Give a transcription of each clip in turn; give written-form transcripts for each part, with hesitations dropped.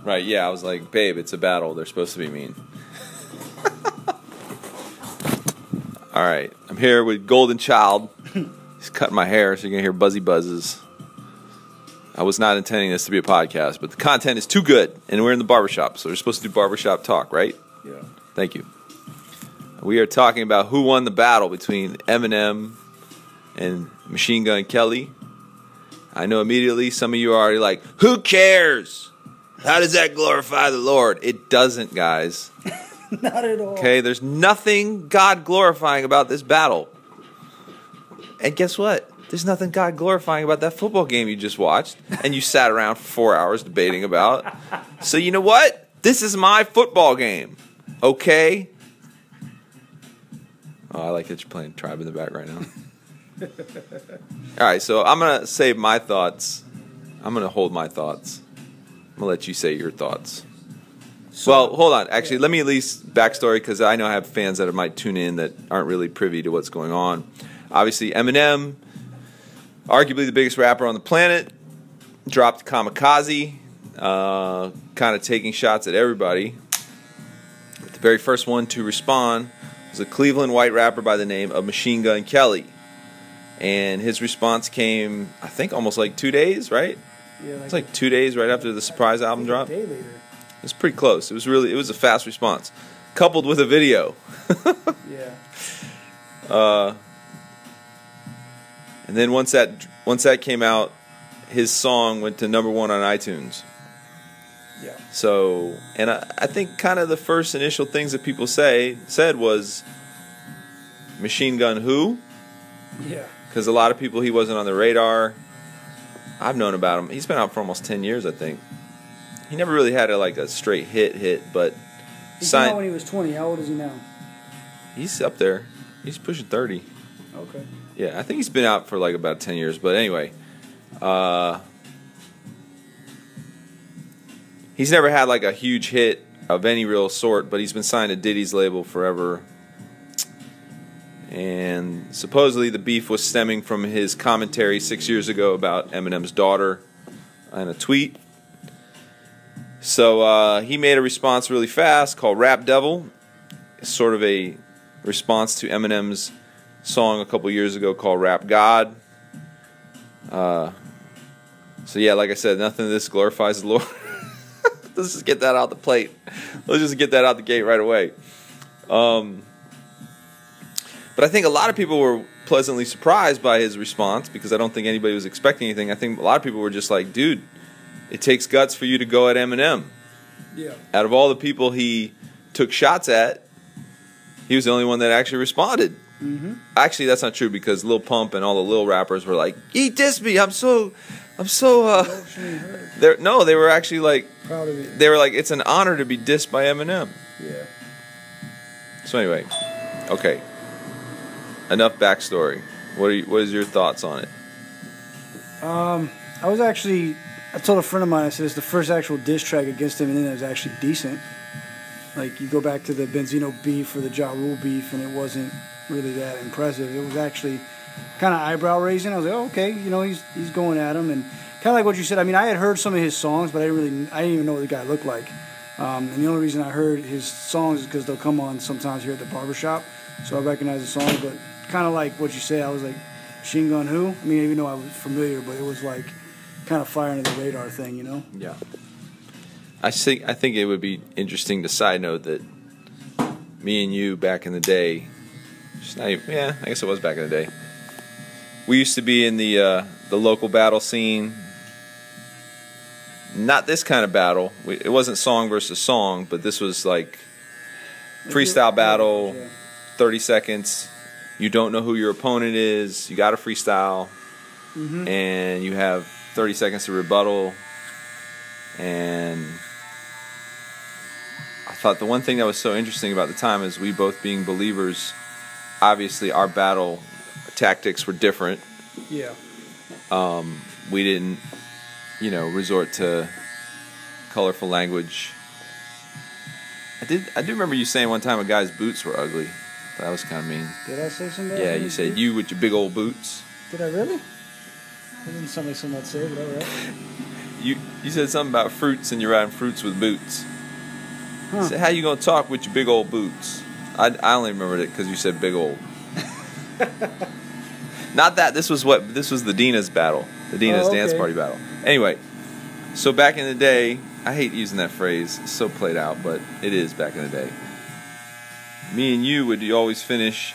Right, yeah, I was like, babe, it's a battle. They're supposed to be mean. All right, I'm here with Golden Child. He's cutting my hair, so you're going to hear buzzy buzzes. I was not intending this to be a podcast, but the content is too good, and we're in the barbershop, so we're supposed to do barbershop talk, right? Yeah. Thank you. We are talking about who won the battle between Eminem and Machine Gun Kelly. I know immediately some of you are already like, who cares? How does that glorify the Lord? It doesn't, guys. Not at all. Okay, there's nothing God glorifying about this battle. And guess what? There's nothing God glorifying about that football game you just watched and you sat around for 4 hours debating about. So you know what? This is my football game. Okay? Oh, I like that you're playing Tribe in the back right now. All right, so I'm going to save my thoughts. I'm going to hold my thoughts. I'm going to let you say your thoughts. So, well, hold on. Actually, let me at least backstory because I know I have fans that might tune in that aren't really privy to what's going on. Obviously, Eminem, arguably the biggest rapper on the planet, dropped Kamikaze, kind of taking shots at everybody. The very first one to respond was a Cleveland white rapper by the name of Machine Gun Kelly. And his response came, I think, almost like 2 days, right? Yeah, It's like 2 days right after the surprise album dropped. A day later. It was pretty close. It was a fast response, coupled with a video. Yeah. And then once that came out, his song went to #1 on iTunes. Yeah. So, and I think kind of the first initial things that people said was, Machine Gun who? Yeah. Because a lot of people, he wasn't on the radar. I've known about him. He's been out for almost 10 years, I think. He never really had a straight hit, but He came out when he was 20. How old is he now? he's up there. He's pushing 30. Okay. Yeah, I think he's been out for like about 10 years. But anyway, he's never had like a huge hit of any real sort, but he's been signed to Diddy's label forever. And supposedly the beef was stemming from his commentary 6 years ago about Eminem's daughter in a tweet. So he made a response really fast called Rap Devil. It's sort of a response to Eminem's song a couple years ago called Rap God. So yeah, like I said, nothing of this glorifies the Lord. Let's just get that out the plate. Let's just get that out the gate right away. But I think a lot of people were pleasantly surprised by his response because I don't think anybody was expecting anything. I think a lot of people were just like, dude, it takes guts for you to go at Eminem. Yeah. Out of all the people he took shots at, he was the only one that actually responded. Mm-hmm. Actually, that's not true because Lil Pump and all the Lil rappers were like, he dissed me. I'm so they were actually like proud of it. They were like, it's an honor to be dissed by Eminem. Yeah. So anyway, okay. Enough backstory. What is your thoughts on it? I told a friend of mine, I said it's the first actual diss track against him, and then it was actually decent. Like, you go back to the Benzino beef or the Ja Rule beef, and it wasn't really that impressive. It was actually kind of eyebrow raising. I was like, oh, okay, he's going at him, and kind of like what you said. I mean, I had heard some of his songs, but I didn't even know what the guy looked like. And the only reason I heard his songs is because they'll come on sometimes here at the barbershop, so I recognize the song. But kind of like what you said, I was like, Machine Gun who? I mean, even though I was familiar, but it was like kind of fire under the radar thing, Yeah. I think it would be interesting to side note that me and you back in the day, I guess it was back in the day. We used to be in the local battle scene. Not this kind of battle. It wasn't song versus song, but this was like freestyle battle, 30 seconds. You don't know who your opponent is. You got to freestyle, and you have 30 seconds to rebuttal. And I thought the one thing that was so interesting about the time is we both being believers, obviously our battle tactics were different. Yeah. We didn't, resort to colorful language. I do remember you saying one time a guy's boots were ugly. That was kind of mean. Did I say something? Yeah, you said you with your big old boots. Did I really? That didn't sound like something I'd say, but all right. you said something about fruits and you're riding fruits with boots. Huh. I said, how you gonna talk with your big old boots? I only remembered it because you said big old. Not that this was the Dina's battle, the Dina's dance party battle. Anyway, so back in the day, I hate using that phrase. It's so played out, but it is back in the day. Me and you would always finish.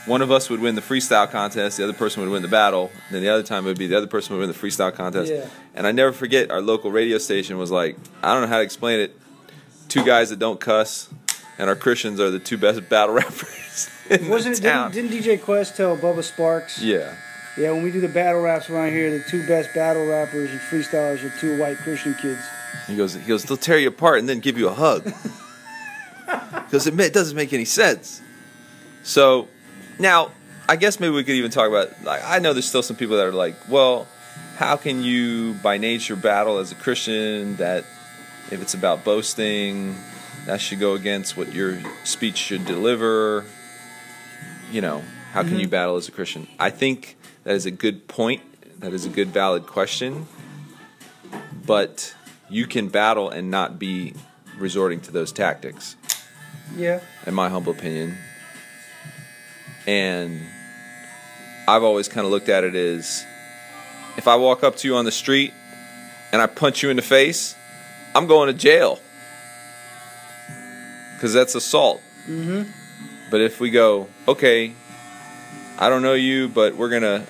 One of us would win the freestyle contest, the other person would win the battle, then the other time it would be the other person would win the freestyle contest. Yeah. And I never forget, our local radio station was like, I don't know how to explain it, 2 guys that don't cuss, and our Christians are the 2 best battle rappers in the town. Didn't DJ Quest tell Bubba Sparks? Yeah. Yeah, when we do the battle raps around here, the 2 best battle rappers and freestylers are 2 white Christian kids. He goes, they'll tear you apart and then give you a hug. Because it doesn't make any sense. So, now, I guess maybe we could even talk about, like, I know there's still some people that are like, well, how can you, by nature, battle as a Christian, that if it's about boasting, that should go against what your speech should deliver? You know, how can you battle as a Christian? I think that is a good point. That is a good, valid question. But you can battle and not be resorting to those tactics. Yeah. In my humble opinion. And I've always kind of looked at it as, if I walk up to you on the street and I punch you in the face, I'm going to jail. Because that's assault. Mm-hmm. But if we go, okay, I don't know you, but we're gonna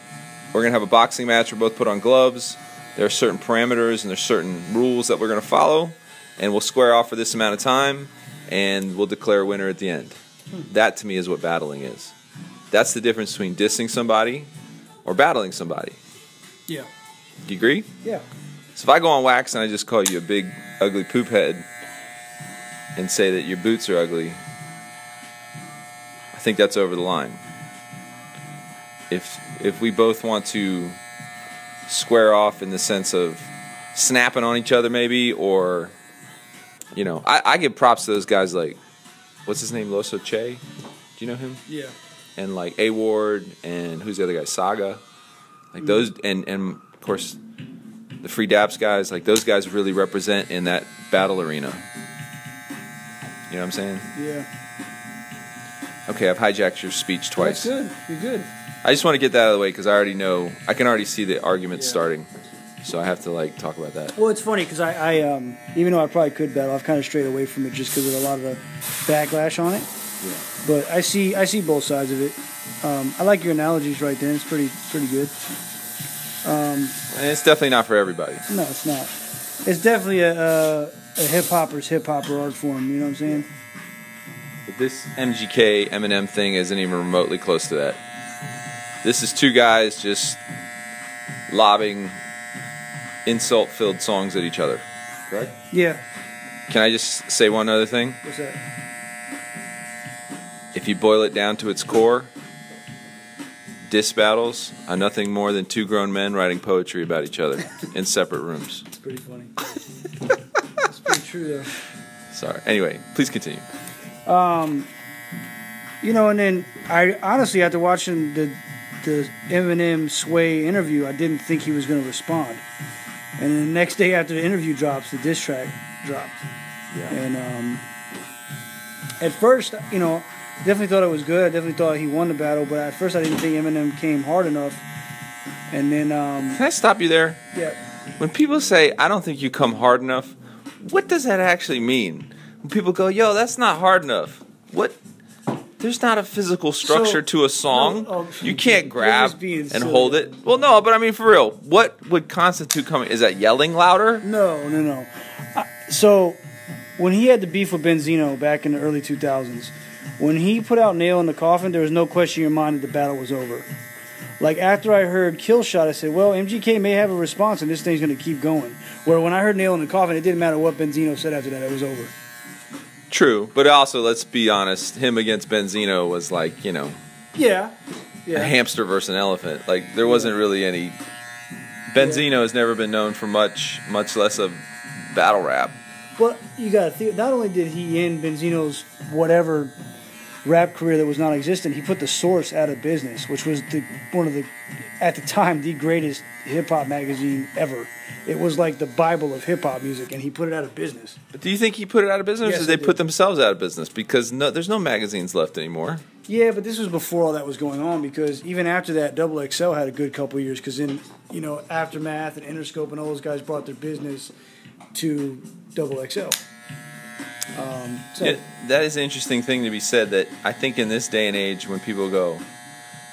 have a boxing match. We're both put on gloves. There are certain parameters and there's certain rules that we're gonna follow, and we'll square off for this amount of time, and we'll declare a winner at the end. That to me is what battling is. That's the difference between dissing somebody or battling somebody. Yeah. Do you agree? Yeah. So if I go on wax and I just call you a big, ugly poop head and say that your boots are ugly, I think that's over the line. If we both want to square off in the sense of snapping on each other maybe, or, you know, I give props to those guys like, what's his name, Loso Che? Do you know him? Yeah. And like A-Ward, and who's the other guy, Saga? Like those, and of course the Free Daps guys, like those guys really represent in that battle arena. You know what I'm saying? Yeah. Okay, I've hijacked your speech twice. That's good. You're good. I just want to get that out of the way because I can already see the argument starting. So I have to like talk about that. Well, it's funny because I even though I probably could battle, I've kind of strayed away from it just because of a lot of the backlash on it. Yeah. But I see both sides of it. I like your analogies right there. It's pretty good. And it's definitely not for everybody. No, it's not. It's definitely a hip-hopper's hip-hopper art form, you know what I'm saying? But this MGK Eminem thing isn't even remotely close to that. This is 2 guys just lobbing insult-filled songs at each other. Correct? Yeah. Can I just say one other thing? What's that? If you boil it down to its core, diss battles are nothing more than 2 grown men writing poetry about each other in separate rooms. It's pretty funny. It's pretty true, though. Sorry. Anyway, please continue. You know, and then I honestly, after watching the Eminem Sway interview, I didn't think he was going to respond. And then the next day after the interview drops, the diss track dropped. Yeah. And at first, you know, definitely thought it was good. I definitely thought he won the battle, but at first I didn't think Eminem came hard enough. And then can I stop you there? Yeah. When people say, I don't think you come hard enough, what does that actually mean? When people go, yo, that's not hard enough. What? There's not a physical structure to a song. No, you can't grab and silly. hold it. Well, no, but I mean, for real, what would constitute coming? Is that yelling louder? No. So when he had the beef with Benzino back in the early 2000s, when he put out Nail in the Coffin, there was no question in your mind that the battle was over. Like, after I heard Kill Shot, I said, well, MGK may have a response and this thing's going to keep going. Where when I heard Nail in the Coffin, it didn't matter what Benzino said after that, it was over. True, but also, let's be honest, him against Benzino was like, you know, Yeah. a hamster versus an elephant. Like, there wasn't really any... Benzino has never been known for much less of battle rap. Well, you got to think, not only did he end Benzino's whatever rap career that was non-existent, he put the Source out of business, which was one of the at the time, the greatest hip-hop magazine ever. It was like the Bible of hip-hop music, and he put it out of business. But do you think he put it out of business, Yes, or did they he put did. themselves out of business? Because there's no magazines left anymore. Yeah, but this was before all that was going on, because even after that, Double XL had a good couple of years, because then, Aftermath and Interscope and all those guys brought their business to Double XL. Yeah, that is an interesting thing to be said, that I think in this day and age when people go,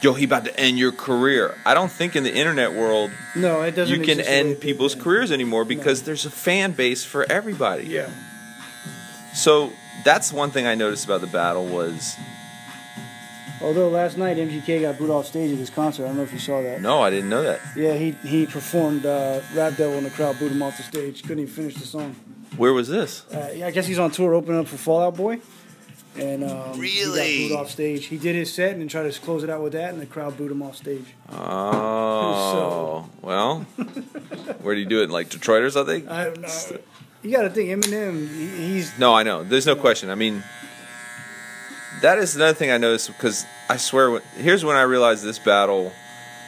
yo, he about to end your career. I don't think in the internet world No, it doesn't you can exist the way end it did people's then. careers anymore, because there's a fan base for everybody. Yeah. So that's one thing I noticed about the battle was, Although last night MGK got booed off stage at his concert. I don't know if you saw that. no, I didn't know that. Yeah, he performed Rap Devil and the crowd booed him off the stage. Couldn't even finish the song. Where was this? I guess he's on tour opening up for Fall Out Boy. And he got Really? booed off stage. He did his set and then tried to close it out with that, and the crowd booed him off stage. Oh, well, where do you do it? In like Detroit or something? I don't know. You got to think, Eminem, he's... No, I know. There's no question. I mean, that is another thing I noticed, because I swear, here's when I realized this battle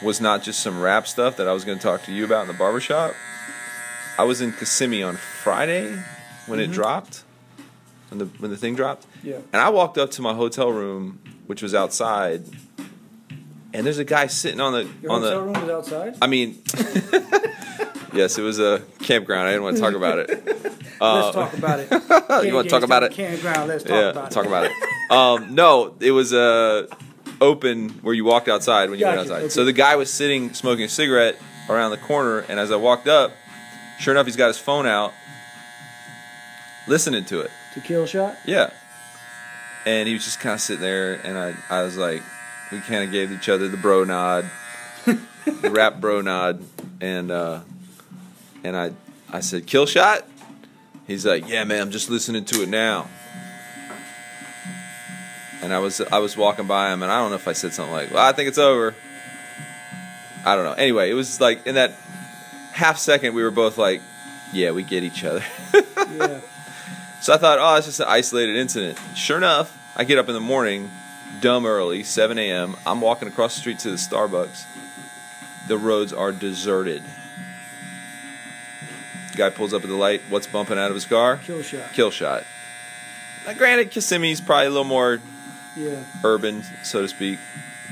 was not just some rap stuff that I was going to talk to you about in the barbershop. I was in Kissimmee on Friday when it dropped, when the thing dropped. Yeah. And I walked up to my hotel room, which was outside, and there's a guy sitting on the... Your hotel room was outside? I mean... Yes, it was a campground. I didn't want to talk about it. Let's talk about it. You want to talk about it? Campground, let's talk about it. Talk about it. No, it was open where you walked outside when you went Gotcha, outside. okay. So the guy was sitting smoking a cigarette around the corner, and as I walked up, sure enough, he's got his phone out, listening to it. To Kill Shot? Yeah. And he was just kind of sitting there, and I was like, we kind of gave each other the bro nod, the rap bro nod, and I said, Kill Shot? He's like, yeah, man, I'm just listening to it now. And I was walking by him, and I don't know if I said something like, well, I think it's over. I don't know. Anyway, it was like in that half second, we were both like, yeah, we get each other. Yeah. So I thought, oh, it's just an isolated incident. Sure enough, I get up in the morning, dumb early, 7 a.m. I'm walking across the street to the Starbucks. The roads are deserted. Guy pulls up at the light. What's bumping out of his car? Kill Shot. Kill Shot. Now, granted, Kissimmee's probably a little more Yeah. urban, so to speak,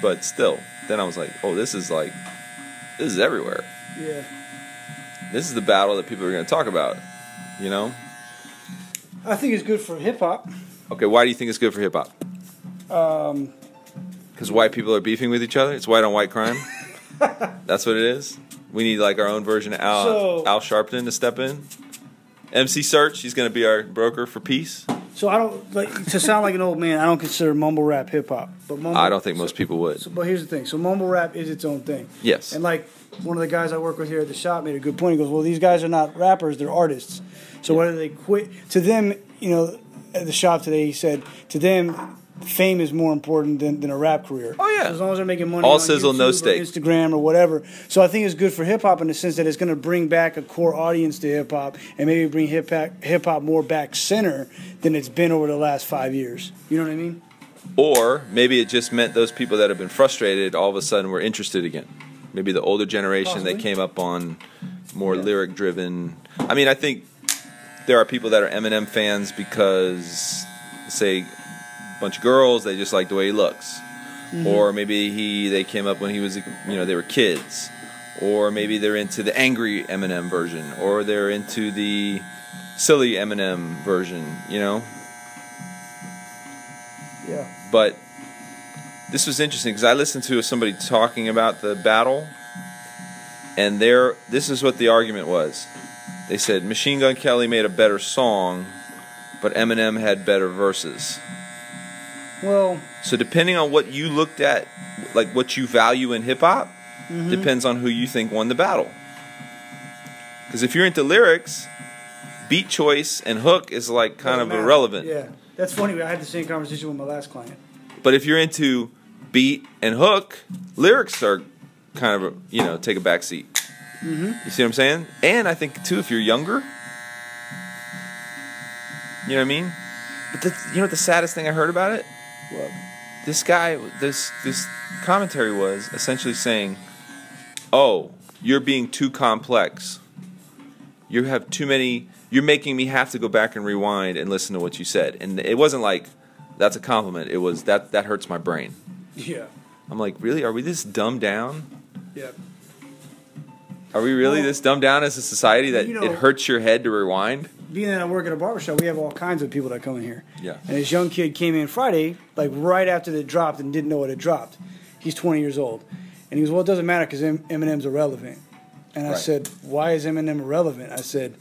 but still. Then I was like, oh, this is everywhere. Yeah. This is the battle that people are going to talk about, you know? I think it's good for hip-hop. Okay, why do you think it's good for hip-hop? Because white people are beefing with each other? It's white on white crime? That's what it is? We need like our own version of Al Sharpton to step in? MC Search, he's going to be our broker for peace? So I don't, to sound like an old man, I don't consider mumble rap hip-hop. But I don't think most people would. But here's the thing. So mumble rap is its own thing. Yes. And like one of the guys I work with here at the shop made a good point. He goes, well, these guys are not rappers, they're artists. So whether they quit, to them, at the shop today, he said, to them, fame is more important than a rap career. Oh, yeah. So as long as they're making money All on sizzle, YouTube no or steak. Instagram or whatever. So I think it's good for hip-hop in the sense that it's going to bring back a core audience to hip-hop and maybe bring hip-hop more back center than it's been over the last 5 years. You know what I mean? Or maybe it just meant those people that have been frustrated all of a sudden were interested again. Maybe the older generation Possibly. that came up on more lyric-driven. I mean, I think there are people that are Eminem fans because, say, a bunch of girls, they just like the way he looks. Mm-hmm. Or maybe they came up when he was, they were kids. Or maybe they're into the angry Eminem version. Or they're into the silly Eminem version, Yeah. But this was interesting because I listened to somebody talking about the battle, and this is what the argument was. They said Machine Gun Kelly made a better song, but Eminem had better verses. Well, So depending on what you looked at, like what you value in hip-hop, depends on who you think won the battle. Because if you're into lyrics, beat choice and hook is like kind of matter. irrelevant. Yeah. That's funny. I had the same conversation with my last client. But if you're into beat and hook, lyrics are kind of, take a back seat. You see what I'm saying? And I think, too, if you're younger, you know what I mean? But you know what the saddest thing I heard about it? What? This guy, this commentary was essentially saying, oh, you're being too complex. You have too many. You're making me have to go back and rewind and listen to what you said. And it wasn't like that's a compliment. It was that hurts my brain. Yeah. I'm like, really? Are we this dumbed down? Yeah. Are we really this dumbed down as a society that you know, it hurts your head to rewind? Being that I work at a barbershop, we have all kinds of people that come in here. Yeah. And this young kid came in Friday, like right after it dropped and didn't know it had dropped. He's 20 years old. And he goes, well, it doesn't matter because Eminem's irrelevant. And I said, why is Eminem irrelevant? I said,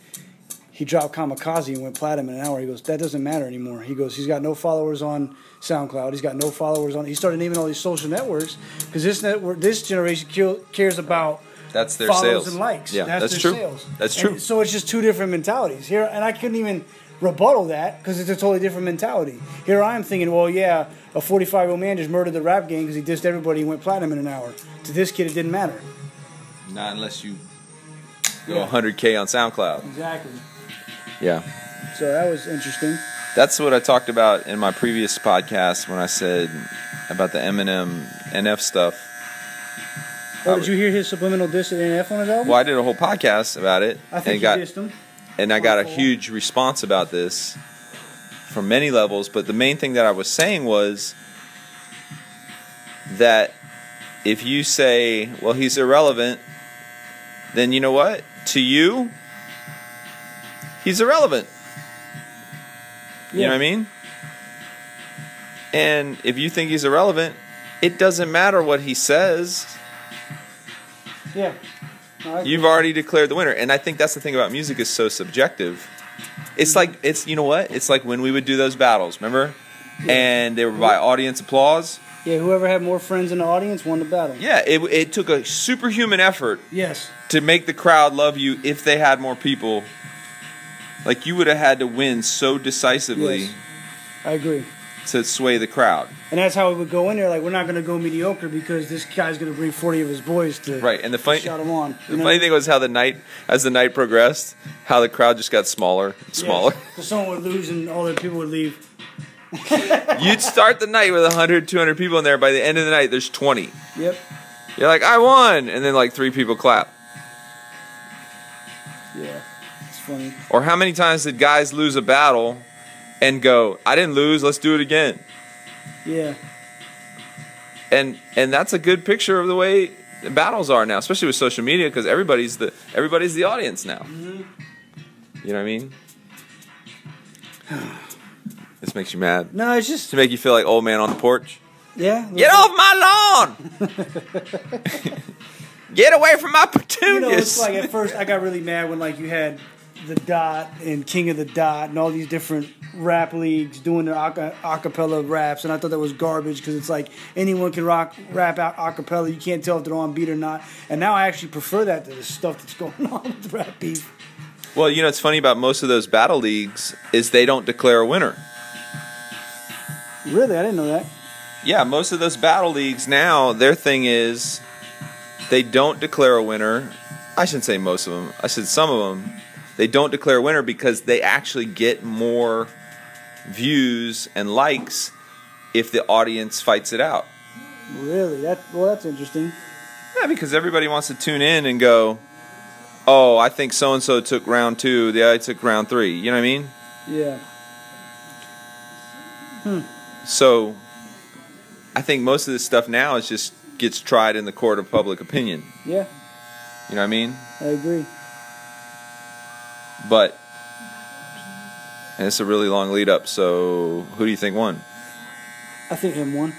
he dropped Kamikaze and went platinum in an hour. He goes, that doesn't matter anymore. He goes, he's got no followers on SoundCloud. He's got no followers on. He started naming all these social networks because this generation cares about that's their follows sales and likes. Yeah, that's their true. Sales. That's true. And so it's just two different mentalities here, and I couldn't even rebuttal that because it's a totally different mentality. Here I am thinking, well, yeah, a 45-year-old man just murdered the rap game because he dissed everybody and went platinum in an hour. To this kid, it didn't matter. Not unless you go 100K on SoundCloud. Exactly. Yeah. So that was interesting. That's what I talked about in my previous podcast when I said about the Eminem NF stuff. Oh, did you hear his subliminal diss at NF on his album? Well, I did a whole podcast about it. I think you dissed him. And I got a huge response about this from many levels. But the main thing that I was saying was that if you say, well, he's irrelevant, then you know what? To you, he's irrelevant. You know what I mean? And if you think he's irrelevant, it doesn't matter what he says. Yeah. You've already declared the winner. And I think that's the thing about music is so subjective. It's like, you know what? It's like when we would do those battles, remember? Yeah. And they were by audience applause. Yeah, whoever had more friends in the audience won the battle. Yeah, it took a superhuman effort yes, to make the crowd love you if they had more people. Like, you would have had to win so decisively. Yes, I agree. To sway the crowd. And that's how we would go in there. Like, we're not going to go mediocre because this guy's going to bring 40 of his boys to and the funny, shout him on. The funny thing was how as the night progressed, how the crowd just got smaller and smaller. So someone would lose and all the people would leave. You'd start the night with 100, 200 people in there. By the end of the night, there's 20. Yep. You're like, I won! And then like 3 people clap. Yeah, it's funny. Or how many times did guys lose a battle and go, I didn't lose, let's do it again? Yeah. And that's a good picture of the way the battles are now, especially with social media, because everybody's the audience now. Mm-hmm. You know what I mean? This makes you mad. No, it's just to make you feel like old man on the porch. Yeah. Get off my lawn! Get away from my petunias! You know, it's like at first I got really mad when like you had the Dot and King of the Dot and all these different rap leagues doing their acapella raps, and I thought that was garbage because it's like anyone can rap out acapella. You can't tell if they're on beat or not. And now I actually prefer that to the stuff that's going on with rap beef. Well, you know, what's funny about most of those battle leagues is they don't declare a winner. Really? I didn't know that. Yeah, most of those battle leagues now, their thing is they don't declare a winner. I shouldn't say most of them. I said some of them. They don't declare a winner because they actually get more views and likes if the audience fights it out. Really? That's interesting. Yeah, because everybody wants to tune in and go, oh, I think so-and-so took round 2, the other took round 3. You know what I mean? Yeah. So I think most of this stuff now is just gets tried in the court of public opinion. Yeah. You know what I mean? I agree. But, and it's a really long lead up, so who do you think won? I think him won.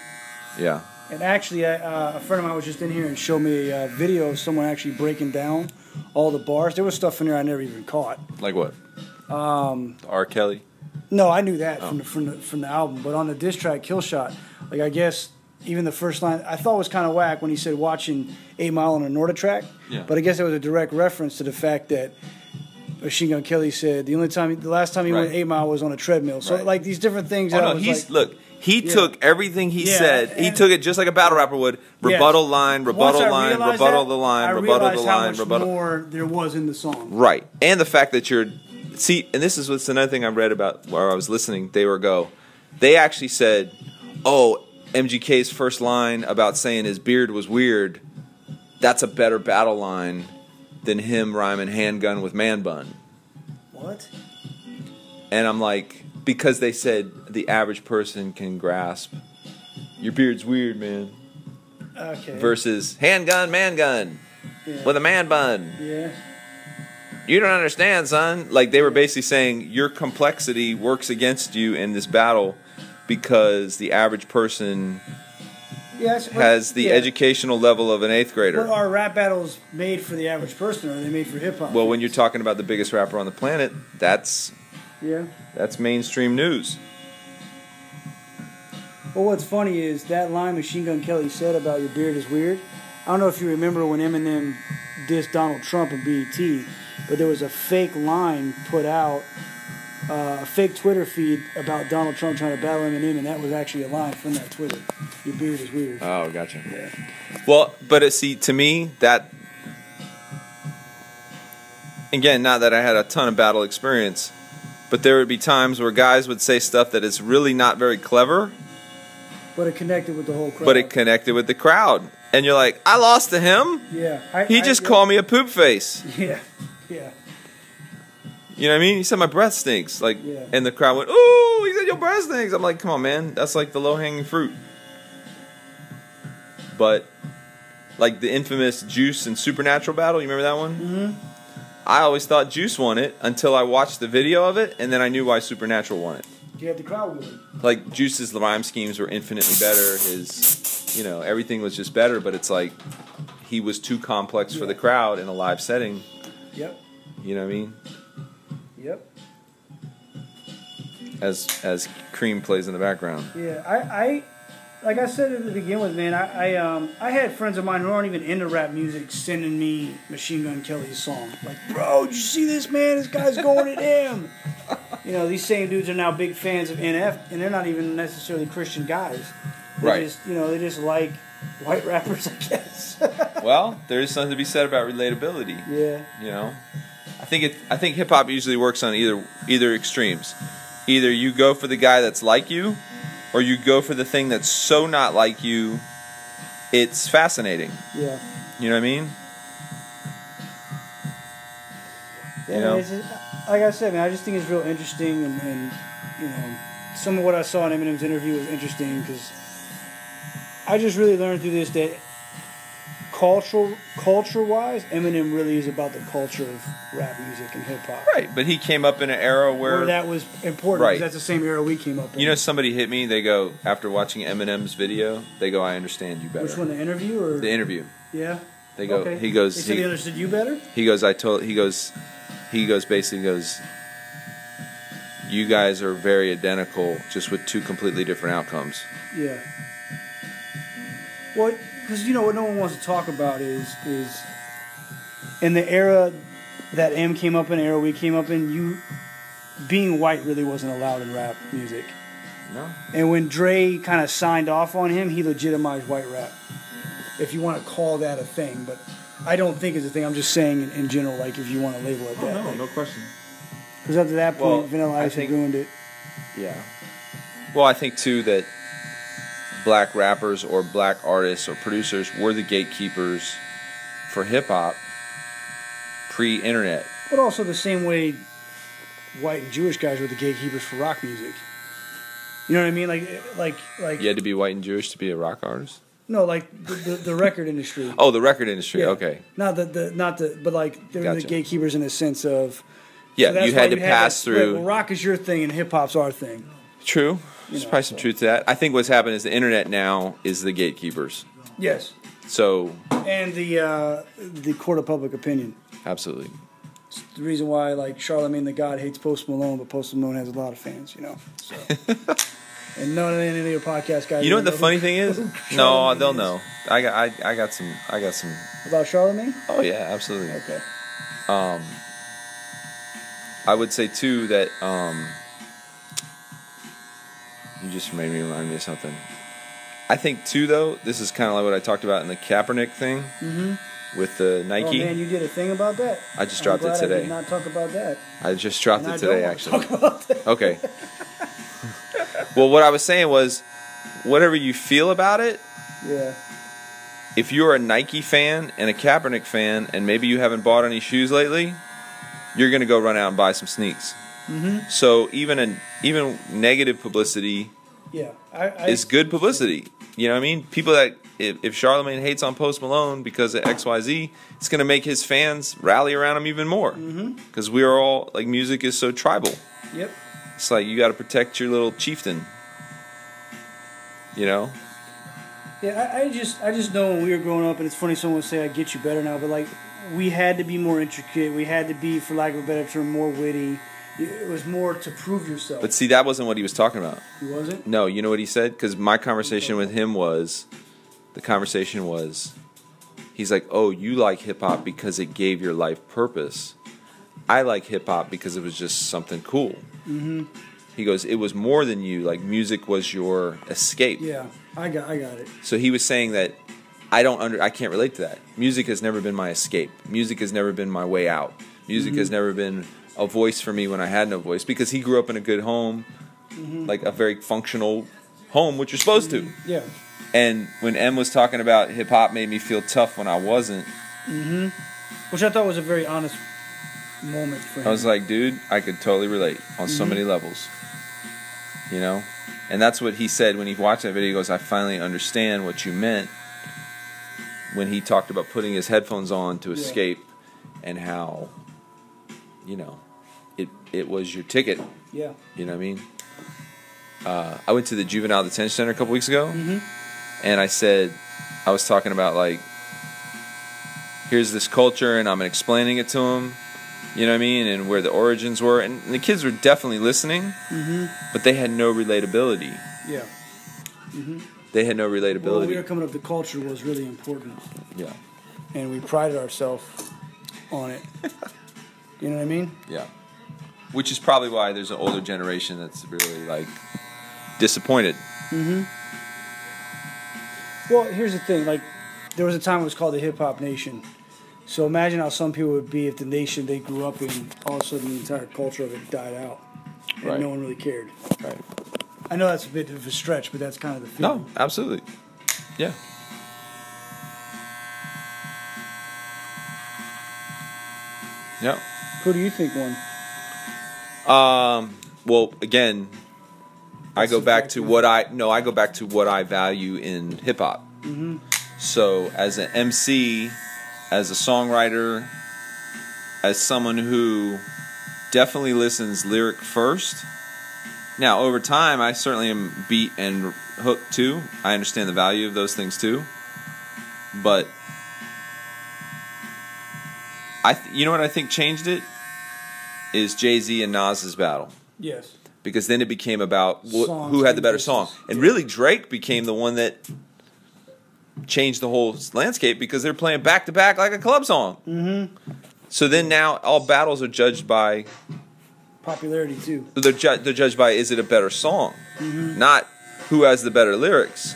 Yeah. And actually, a friend of mine was just in here and showed me a video of someone actually breaking down all the bars. There was stuff in there I never even caught. Like what? R. Kelly? No, I knew that from the album. But on the diss track, Kill Shot, like I guess even the first line I thought was kind of whack when he said watching 8 Mile on a Norda track. Yeah. But I guess it was a direct reference to the fact that Machine Gun Kelly said the last time he went 8 Mile was on a treadmill. So like these different things. Oh no, he took everything he said. He took it just like a battle rapper would. Rebuttal line, rebuttal line, rebuttal the line, rebuttal the line, rebuttal. More there was in the song. Right, and the fact that and this is what's another thing I read about while I was listening. They actually said, oh, MGK's first line about saying his beard was weird that's a better battle line than him rhyming handgun with man bun. What? And I'm like, because they said the average person can grasp, your beard's weird, man. Okay. Versus handgun, man gun with a man bun. Yeah. You don't understand, son. Like, they were basically saying your complexity works against you in this battle because the average person has the educational level of an 8th grader. But are rap battles made for the average person, or are they made for hip hop? Well, when you're talking about the biggest rapper on the planet, that's mainstream news. Well, what's funny is that line Machine Gun Kelly said about your beard is weird. I don't know if you remember when Eminem dissed Donald Trump and BET, but there was a fake line put out, a fake Twitter feed about Donald Trump trying to battle Eminem, and that was actually a line from that Twitter. Your beard is weird. Oh, gotcha. Yeah. Well, but see, to me, that, again, not that I had a ton of battle experience, but there would be times where guys would say stuff that is really not very clever, but it connected with the whole crowd. But it connected with the crowd. And you're like, I lost to him? Yeah. He just called me a poop face. Yeah. Yeah. You know what I mean? He said my breath stinks. Like, yeah. And the crowd went, ooh, he said your breath stinks. I'm like, come on, man. That's like the low-hanging fruit. But, like the infamous Juice and Supernatural battle, you remember that one? Mm-hmm. I always thought Juice won it until I watched the video of it, and then I knew why Supernatural won it. You had the crowd with it. Like, Juice's rhyme schemes were infinitely better. His, everything was just better, but it's like he was too complex for the crowd in a live setting. Yep. You know what I mean? Yep. As Cream plays in the background. Yeah, I like I said at the beginning with, man, I had friends of mine who aren't even into rap music sending me Machine Gun Kelly's song. Like, bro, did you see this, man? This guy's going at him. These same dudes are now big fans of NF, and they're not even necessarily Christian guys. They just like white rappers, I guess. Well, there is something to be said about relatability. Yeah. I think hip hop usually works on either extremes. Either you go for the guy that's like you, or you go for the thing that's so not like you, it's fascinating. Yeah. You know what I mean? Yeah, like I said, man, I just think it's real interesting, and some of what I saw in Eminem's interview was interesting because I just really learned through this that culture-wise, Eminem really is about the culture of rap music and hip-hop. Right, but he came up in an era where that was important, because that's the same era we came up in. Somebody hit me, they go, after watching Eminem's video, they go, I understand you better. Which one, the interview? Or? The interview. Yeah? They go, okay. He goes... They said he understood you better? He basically goes, you guys are very identical, just with two completely different outcomes. Yeah. Well, because what no one wants to talk about is in the era that M came up in, the era we came up in, being white really wasn't allowed in rap music. No. And when Dre kind of signed off on him, he legitimized white rap. If you want to call that a thing, but I don't think it's a thing. I'm just saying in general, like if you want to label it that. No question. Because up to that point, Vanilla Ice had ruined it. Yeah. Well, I think too that black rappers or black artists or producers were the gatekeepers for hip-hop pre-internet. But also the same way white and Jewish guys were the gatekeepers for rock music. You know what I mean? Like you had to be white and Jewish to be a rock artist? No, like the record industry. Oh, the record industry. Yeah. Okay. But like they were the gatekeepers in the sense of. Yeah, so you had to pass through. Well, rock is your thing and hip hop's our thing. True. There's probably some truth to that. I think what's happened is the internet now is the gatekeepers. Yes. So. And the court of public opinion. Absolutely. It's the reason why, like, Charlamagne the God hates Post Malone, but Post Malone has a lot of fans, So. And none of any of your podcast guys. You know what the funny thing is? No, they'll know. I got some. About Charlamagne? Oh yeah, absolutely. Okay. I would say too that you just made me remind me of something. I think too though, this is kind of like what I talked about in the Kaepernick thing with the Nike. Oh man, you did a thing about that. I just dropped it today. I did not talk about that. I just dropped it today, actually. Talk about that. Okay. Well, what I was saying was, whatever you feel about it, if you're a Nike fan and a Kaepernick fan, and maybe you haven't bought any shoes lately, you're going to go run out and buy some sneaks. Mm-hmm. So even negative publicity is good publicity. You know what I mean? People that, if Charlemagne hates on Post Malone because of XYZ, it's going to make his fans rally around him even more. Because we are all, like, music is so tribal. Yep. It's like you got to protect your little chieftain. You know? Yeah, I just know when we were growing up, and it's funny someone would say I get you better now, but like we had to be more intricate. We had to be, for lack of a better term, more witty. It was more to prove yourself. But see, that wasn't what he was talking about. He wasn't? No, you know what he said? Because my conversation with him was, he's like, oh, you like hip-hop because it gave your life purpose. I like hip-hop because it was just something cool. Mm-hmm. He goes, it was more than you. Like, music was your escape. Yeah, I got it. So he was saying that I can't relate to that. Music has never been my escape. Music has never been my way out. Music has never been a voice for me when I had no voice, because he grew up in a good home, like a very functional home, which you're supposed to. Yeah. And when M was talking about hip hop made me feel tough when I wasn't, which I thought was a very honest moment for him. I was like, dude, I could totally relate on so many levels. You know? And that's what he said when he watched that video. He goes, I finally understand what you meant when he talked about putting his headphones on to escape, and how, you know, it was your ticket. Yeah. You know what I mean? I went to the Juvenile Detention Center a couple weeks ago, and I was talking about, like, here's this culture, and I'm explaining it to them, you know what I mean, and where the origins were. And the kids were definitely listening, but they had no relatability. Yeah. They had no relatability. Well, we were coming up, the culture was really important. Yeah. And we prided ourselves on it. You know what I mean? Yeah. Which is probably why there's an older generation that's really, like, disappointed. Well, here's the thing. Like, there was a time it was called the Hip Hop Nation. So imagine how some people would be if the nation they grew up in, all of a sudden the entire culture of it died out. And no one really cared. Right. I know that's a bit of a stretch, but that's kind of the feeling. No, absolutely. Yeah. Yeah. Who do you think won? Well, again, I go back to what I value in hip hop. So, as an MC, as a songwriter, as someone who definitely listens lyric first. Now, over time, I certainly am beat and hooked too. I understand the value of those things too. But you know what I think changed it? Is Jay-Z and Nas's battle. Yes. Because then it became about who had the better song. And really, Drake became the one that changed the whole landscape, because they're playing back-to-back like a club song. So then now all battles are judged by popularity too. They're judged by, is it a better song, not who has the better lyrics.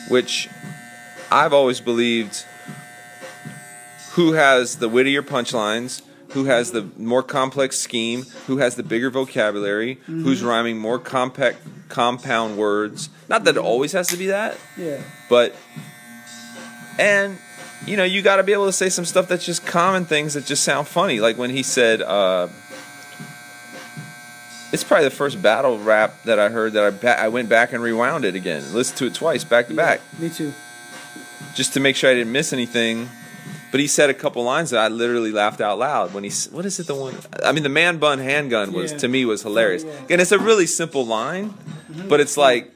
Which I've always believed, who has the wittier punchlines, who has the more complex scheme, who has the bigger vocabulary, who's rhyming more compound words. Not that it always has to be that. Yeah. But, and, you know, you got to be able to say some stuff that's just common things that just sound funny. Like when he said, it's probably the first battle rap that I heard that I went back and rewound it again. Listened to it twice, back to back. Me too. Just to make sure I didn't miss anything. But he said a couple lines that I literally laughed out loud when what is it, the one? I mean, the man bun handgun was, to me, was hilarious. And it's a really simple line, but it's like,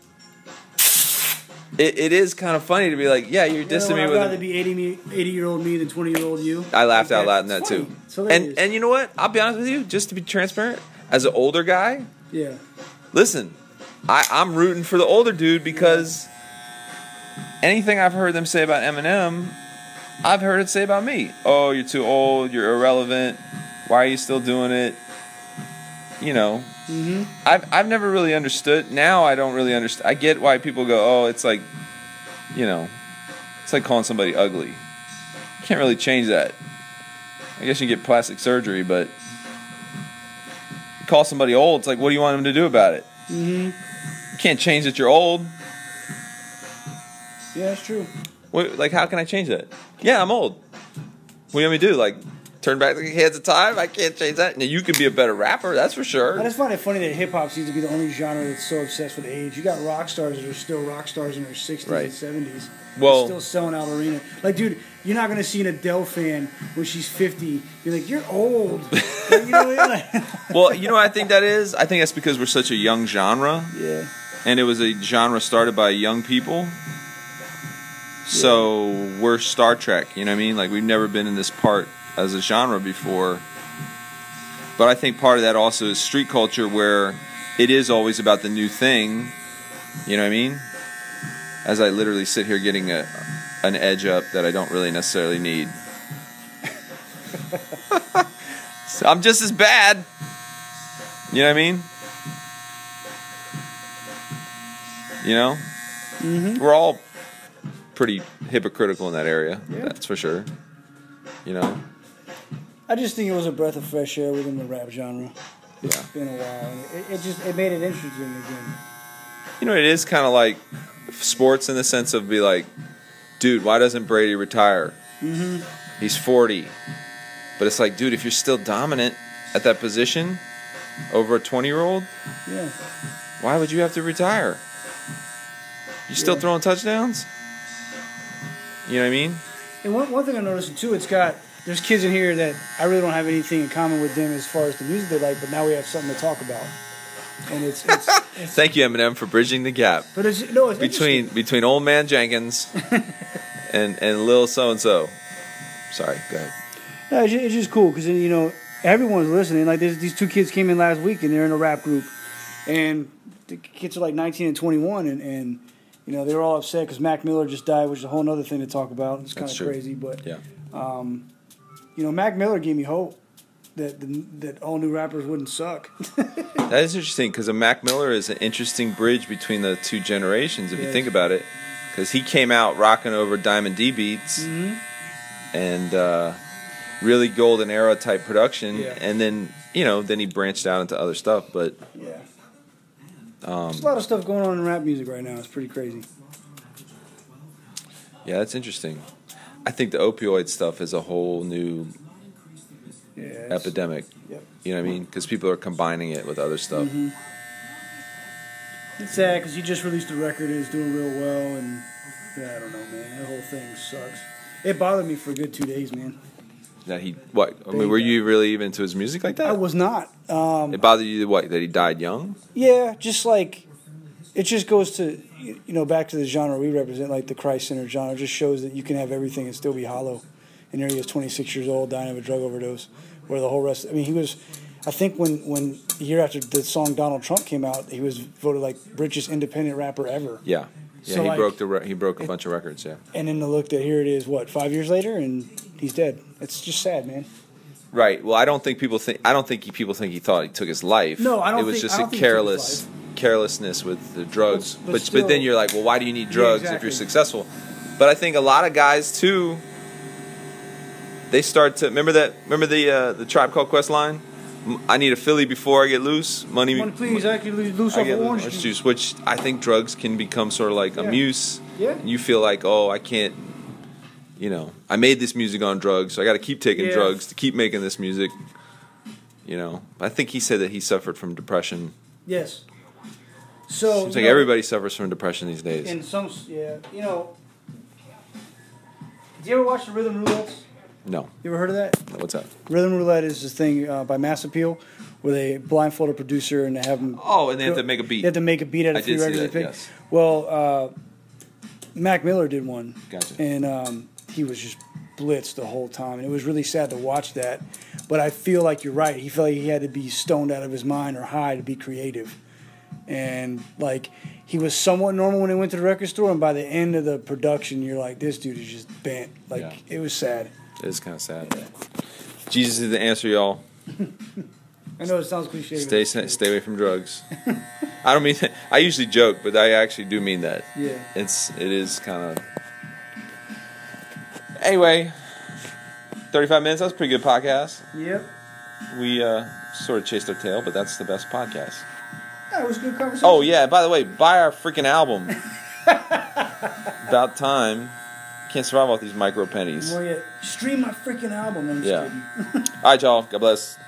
it is kind of funny to be like, yeah, you're dissing me with. I'd rather be 80-year-old me than 20-year-old you. I laughed out loud in that too. And you know what? I'll be honest with you, just to be transparent, as an older guy, listen, I'm rooting for the older dude, because anything I've heard them say about Eminem, I've heard it say about me. Oh, you're too old, you're irrelevant, why are you still doing it? You know, I've never really understood. Now I don't really understand. I get why people go, oh, it's like, you know, it's like calling somebody ugly. You can't really change that. I guess you can get plastic surgery, but you call somebody old, it's like, what do you want them to do about it? You can't change that you're old. Yeah, that's true. Like, how can I change that? Yeah, I'm old. What do you want me to do? Like, turn back the hands of time? I can't change that. Now, you can be a better rapper, that's for sure. I just find it funny that hip-hop seems to be the only genre that's so obsessed with age. You got rock stars that are still rock stars in their 60s and 70s. Well, still selling out arena. Like, dude, you're not going to see an Adele fan when she's 50. You're like, you're old. Like, you know what I mean? well, you know what I think that is? I think that's because we're such a young genre. Yeah. And it was a genre started by young people. So we're Star Trek, you know what I mean? Like, we've never been in this part as a genre before. But I think part of that also is street culture, where it is always about the new thing. You know what I mean? As I literally sit here getting an edge up that I don't really necessarily need. So I'm just as bad. You know what I mean? You know? Mm-hmm. We're all pretty hypocritical in that area. Yeah. That's for sure. You know? I just think it was a breath of fresh air within the rap genre. It's been a while. And it made it interesting again. You know, it is kind of like sports in the sense of be like, dude, why doesn't Brady retire? Mm-hmm. He's 40. But it's like, dude, if you're still dominant at that position over a 20-year-old, why would you have to retire? You still throwing touchdowns? You know what I mean? And one thing I noticed too, there's kids in here that I really don't have anything in common with them as far as the music they like, but now we have something to talk about. And it's thank you, Eminem, for bridging the gap. But it's between Old Man Jenkins and Lil So and So. Sorry, go ahead. No, it's just cool because, you know, everyone's listening. Like, these two kids came in last week and they're in a rap group, and the kids are like 19 and 21, and you know, they were all upset because Mac Miller just died, which is a whole other thing to talk about. It's kind of crazy, but you know, Mac Miller gave me hope that all new rappers wouldn't suck. That is interesting because Mac Miller is an interesting bridge between the two generations, if you think about it, because he came out rocking over Diamond D beats and really golden era type production, and then then he branched out into other stuff, but there's a lot of stuff going on in rap music right now. It's pretty crazy. Yeah, that's interesting. I think the opioid stuff is a whole new epidemic. Yep. You know what I mean? Because people are combining it with other stuff. Mm-hmm. It's sad because he just released a record and it's doing real well, and I don't know, man. That whole thing sucks. It bothered me for a good 2 days, man. That he what? I mean, were you really even into his music like that? I was not. It bothered you that he died young? Yeah, just like it just goes to back to the genre we represent, like the Christ-centered genre. It just shows that you can have everything and still be hollow. And here he is, 26 years old, dying of a drug overdose. Where the whole rest, I mean, he was. I think when the year after the song Donald Trump came out, he was voted like richest independent rapper ever. Yeah. Yeah, so he broke a bunch of records, And then to look that here it is, 5 years later, and he's dead. It's just sad, man. Right. Well, I don't think people think he thought he took his life. No, I don't. It was just a carelessness with the drugs. But then you're like, well, why do you need drugs if you're successful? But I think a lot of guys too. They start to remember the Tribe Called Quest line. I need a Philly before I get loose. Money please, I can loose off orange juice. Which I think drugs can become sort of like a muse. Yeah. You feel like, oh, I can't. I made this music on drugs, so I got to keep taking drugs to keep making this music. I think he said that he suffered from depression. Yes. So seems like everybody suffers from depression these days. And some, Did you ever watch the Rhythm Roulettes? No. You ever heard of that? What's that? Rhythm Roulette is this thing by Mass Appeal where they blindfold a producer and they have them. Oh, and they have to make a beat. They have to make a beat out of 3 records they pick. Yes. Well, Mac Miller did one. Gotcha. And he was just blitzed the whole time. And it was really sad to watch that. But I feel like you're right. He felt like he had to be stoned out of his mind or high to be creative. And, he was somewhat normal when he went to the record store. And by the end of the production, you're like, this dude is just bent. It was sad. It is kind of sad. Yeah. Jesus is the answer, y'all. I know it sounds cliche. Stay away from drugs. I don't mean that. I usually joke, but I actually do mean that. Yeah. It is kind of. Anyway, 35 minutes. That's a pretty good podcast. Yep. We sort of chased our tail, but that's the best podcast. Yeah, it was a good conversation. Oh yeah. By the way, buy our freaking album. About time. Can't survive off these micro pennies. More yet, stream my freaking album. I'm just kidding. All right, y'all. God bless.